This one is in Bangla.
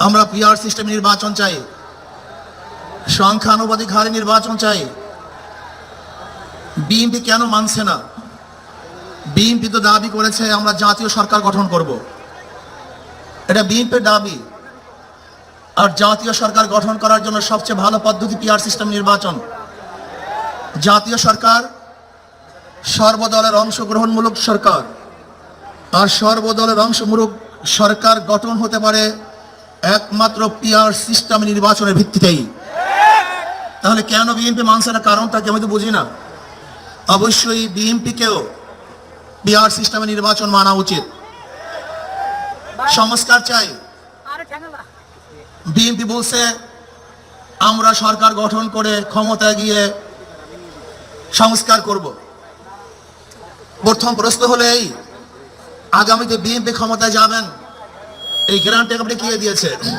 আমরা পিআর সিস্টেমে নির্বাচন চাই, সংখ্যানুপাতিক হারে নির্বাচন চাই। বিএনপি কেন মানছে না? বিএনপি তো দাবি করেছে আমরা জাতীয় সরকার গঠন করব, এটা বিএনপির দাবি। আর জাতীয় সরকার গঠন করার জন্য সবচেয়ে ভালো পদ্ধতি পিআর সিস্টেম নির্বাচন। জাতীয় সরকার সর্বদলের অংশগ্রহণমূলক সরকার, আর সর্বদলের অংশমূলক সরকার গঠন হতে পারে একমাত্র পিআর সিস্টেম নির্বাচনের ভিত্তিতেই। তাহলে কেন বিএনপি মানছে না? কারণটা কি আমি তো বুঝি না। অবশ্যই বিএনপিকেও পিআর সিস্টেমে নির্বাচন মানা উচিত। সংস্কার চাই। বিএনপি বলছে আমরা সরকার গঠন করে ক্ষমতায় গিয়ে সংস্কার করব। প্রথম প্রশ্ন হলো এই, আগামীতে বিএনপি ক্ষমতায় যাবেন এই গ্যারান্টি আপনি কে দিয়েছে?